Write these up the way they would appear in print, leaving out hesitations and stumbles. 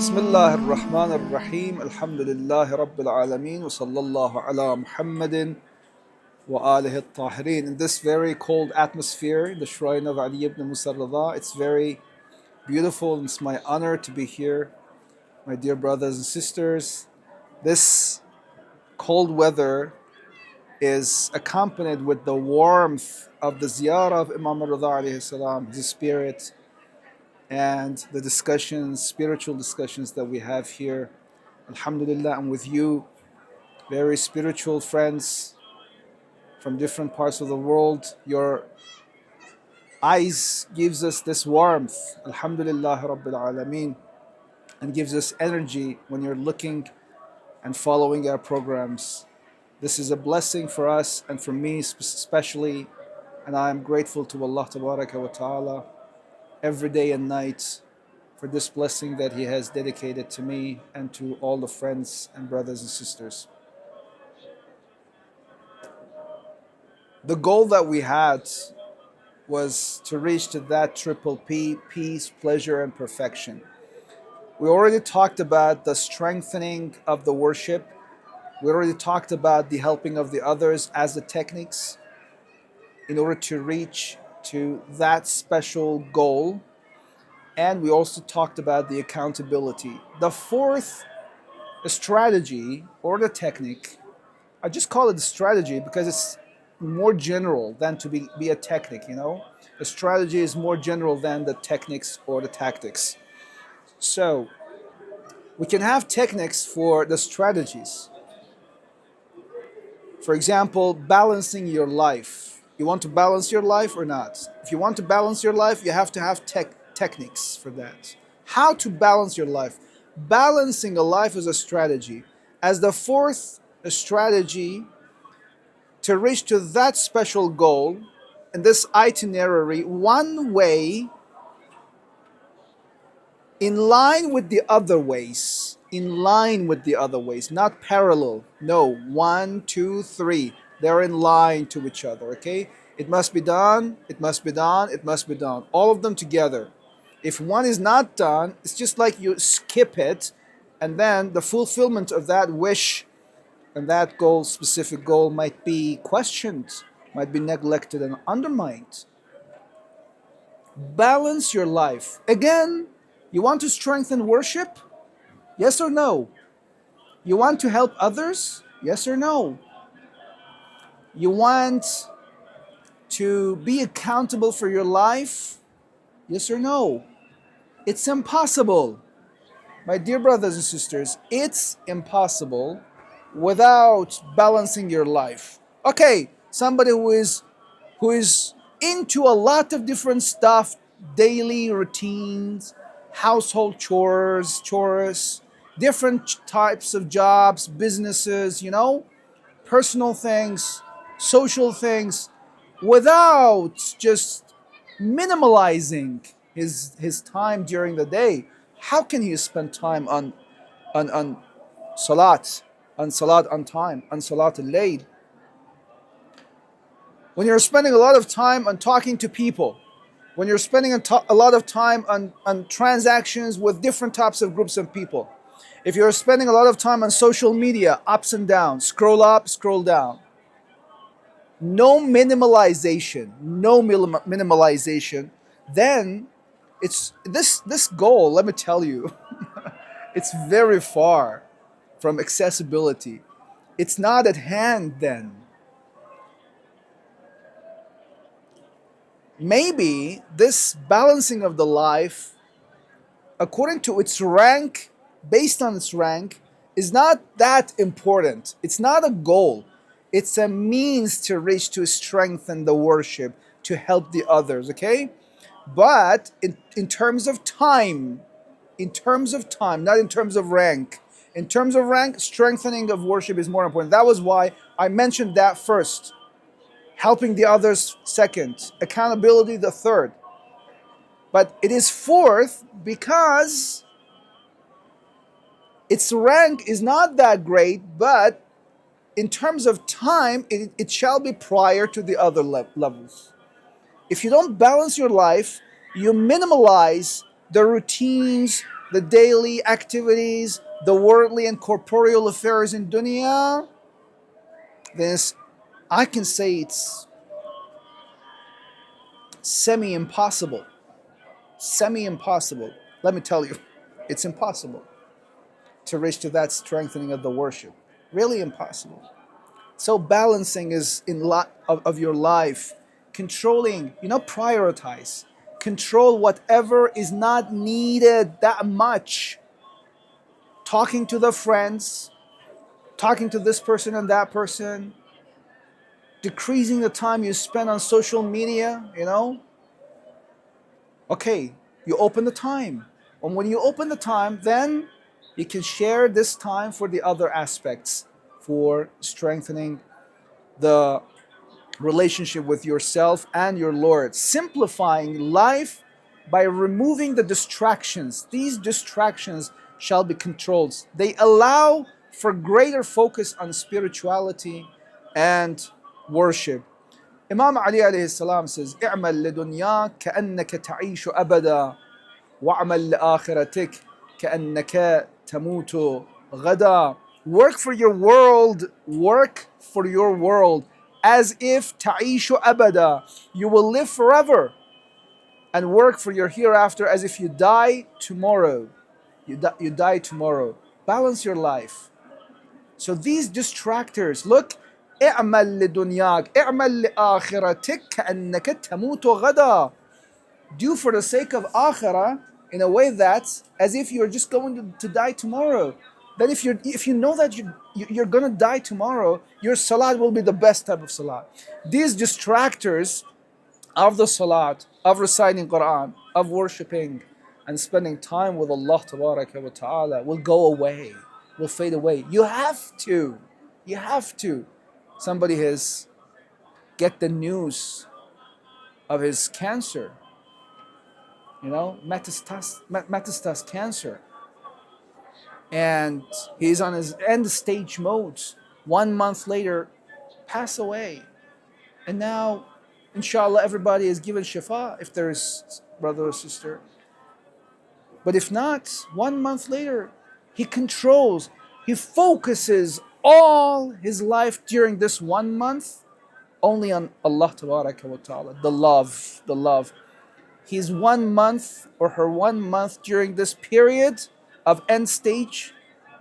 بسم الله الرحمن الرحيم الحمد لله رب العالمين وصلى الله على محمد وآله الطاهرين. In this very cold atmosphere, the shrine of Ali ibn Musa al-Rida, it's very beautiful and it's my honor to be here, my dear brothers and sisters. This cold weather is accompanied with the warmth of the ziyarah of Imam al-Rida alayhi salam, his spirit, and the discussions, spiritual discussions that we have here. Alhamdulillah, I'm with you, very spiritual friends from different parts of the world. Your eyes gives us this warmth, Alhamdulillah Rabbil Alameen, and gives us energy when you're looking and following our programs. This is a blessing for us and for me especially, and I am grateful to Allah Tabaraka wa Ta'ala every day and night for this blessing that He has dedicated to me and to all the friends and brothers and sisters. The goal that we had was to reach to that triple P: peace, pleasure, and perfection. We already talked about the strengthening of the worship. We already talked about the helping of the others as the techniques in order to reach to that special goal. And we also talked about the accountability. The fourth strategy or the technique, I just call it a strategy because it's more general than to be a technique, you know? The strategy is more general than the techniques or the tactics. So we can have techniques for the strategies. For example, balancing your life. You want to balance your life or not? If you want to balance your life, you have to have techniques for that. How to balance your life. Balancing a life is a strategy. As the fourth strategy to reach to that special goal in this itinerary, one way in line with the other ways, not parallel. No, one, two, three. They're in line to each other, okay? It must be done, it must be done, it must be done. All of them together. If one is not done, it's just like you skip it, and then the fulfillment of that wish and that goal, specific goal, might be questioned, might be neglected and undermined. Balance your life. Again, you want to strengthen worship? Yes or no? You want to help others? Yes or no? You want to be accountable for your life? Yes or no? It's impossible. My dear brothers and sisters, it's impossible without balancing your life. Okay, somebody who is into a lot of different stuff, daily routines, household chores, different types of jobs, businesses, you know, personal things, social things, without just minimalizing his time during the day. How can he spend time on salat, on salat on time, on salat al-layl? When you're spending a lot of time on talking to people, when you're spending a lot of time on transactions with different types of groups of people, if you're spending a lot of time on social media, ups and downs, scroll up, scroll down, no minimalization, then it's this goal, let me tell you, it's very far from accessibility. It's not at hand then. Maybe this balancing of the life, according to its rank, based on its rank, is not that important. It's not a goal. It's a means to reach to strengthen the worship, to help the others, okay? But in terms of time, not in terms of rank. In terms of rank, strengthening of worship is more important. That was why I mentioned that first. Helping the others second, accountability the third. But it is fourth because its rank is not that great, but in terms of time, it shall be prior to the other levels. If you don't balance your life, you minimalize the routines, the daily activities, the worldly and corporeal affairs in dunya, then I can say it's semi-impossible. Semi-impossible. Let me tell you, it's impossible to reach to that strengthening of the worship. Really impossible. So balancing is in lot of your life, controlling, prioritize. Control whatever is not needed that much. Talking to the friends, talking to this person and that person, decreasing the time you spend on social media. Okay, you open the time. And when you open the time, then you can share this time for the other aspects, for strengthening the relationship with yourself and your Lord, simplifying life by removing the distractions. These distractions shall be controlled. They allow for greater focus on spirituality and worship. Imam Ali alayhi salam says, "اعمل لدنياك كأنك تعيش أبدا وَعْمَلْ لِآخِرَتِكَ كَأَنَّكَ تَمُوتُ غَدًا." Work for your world as if تعيش أبدا, you will live forever, and work for your hereafter as if you die tomorrow. You die tomorrow. Balance your life. So these distractors, look, اعمل لدنياك اعمل لآخرتك كأنك تموت غدا. Do for the sake of akhirah in a way that's as if you're just going to die tomorrow. Then if you know that you're going to die tomorrow, your salat will be the best type of salat. These distractors of the salat, of reciting Quran, of worshipping and spending time with Allah Tabaraka wa Ta'ala will go away, will fade away. You have to. Somebody has get the news of his cancer, metastasis cancer. And he's on his end stage mode. 1 month later, pass away. And now, inshallah, everybody is given shifa if there is brother or sister. But if not, 1 month later, he focuses all his life during this 1 month only on Allah Tabaraka wa Ta'ala, the love. His 1 month or her 1 month during this period of end stage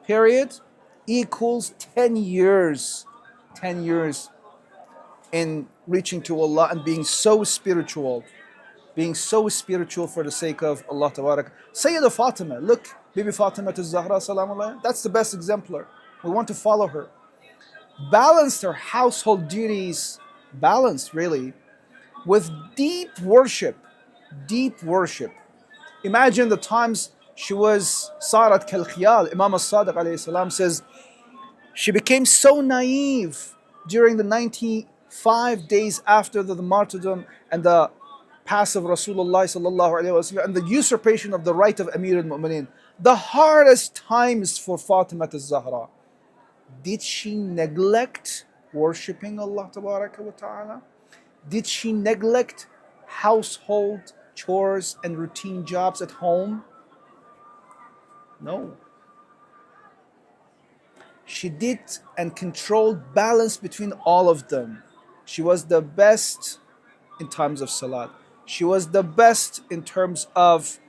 period equals 10 years. 10 years in reaching to Allah and being so spiritual for the sake of Allah Tabarak. Sayyida Fatima, look, Bibi Fatima al-Zahra, salamullah, that's the best exemplar. We want to follow her. Balanced her household duties, really, with deep worship. Imagine the times she was Sarat Kal Khiyal. Imam as-Sadiq alayhi salam says she became so naive during the 95 days after the martyrdom and the pass of Rasulullah sallallahu alayhi wasallam and the usurpation of the right of Amir al-Mu'mineen. The hardest times for Fatima al-Zahra. Did she neglect worshipping Allah Tabaraka wa Ta'ala? Did she neglect household chores and routine jobs at home? No. She did and controlled balance between all of them. She was the best in times of salat. She was the best in terms of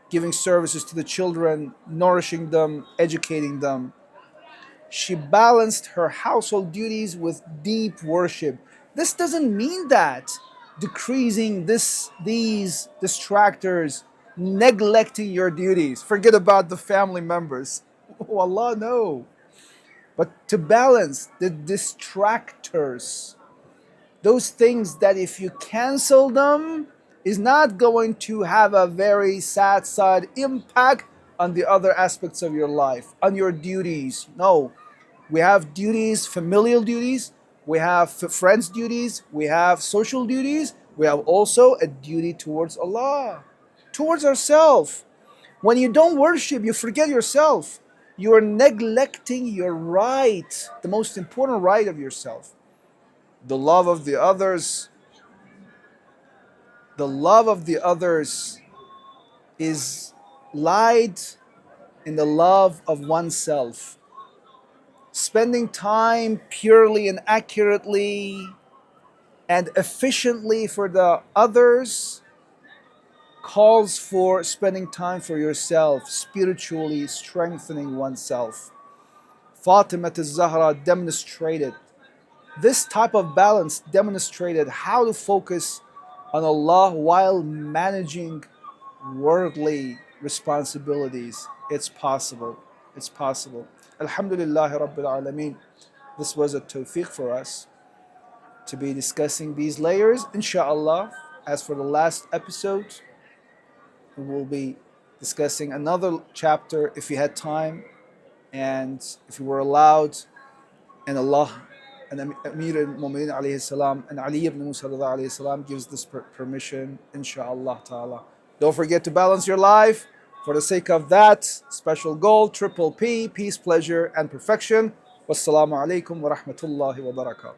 giving services to the children, nourishing them, educating them. She balanced her household duties with deep worship. This doesn't mean that decreasing these distractors, neglecting your duties, forget about the family members. Oh Allah, no. But to balance the distractors, those things that if you cancel them is not going to have a very sad side impact on the other aspects of your life, on your duties. No, we have duties, familial duties, we have friends duties, we have social duties, we have also a duty towards Allah, towards ourselves. When you don't worship, you forget yourself. You are neglecting your right, the most important right of yourself. The love of the others. The love of the others is lied in the love of oneself. Spending time purely and accurately and efficiently for the others calls for spending time for yourself, spiritually strengthening oneself. Fatima al-Zahra demonstrated this type of balance, demonstrated how to focus on Allah while managing worldly responsibilities. It's possible. It's possible. Alhamdulillah Rabbil Alameen. This was a tawfiq for us to be discussing these layers. Inshallah, as for the last episode, we will be discussing another chapter if we had time and if we were allowed, and Allah and Amir al-Mu'mineen alayhi salam and Ali ibn Musa alayhi salam gives this permission, inshallah ta'ala. Don't forget to balance your life for the sake of that special goal, triple P, peace, pleasure, and perfection. Wassalamu alaikum wa rahmatullahi wa barakatuh.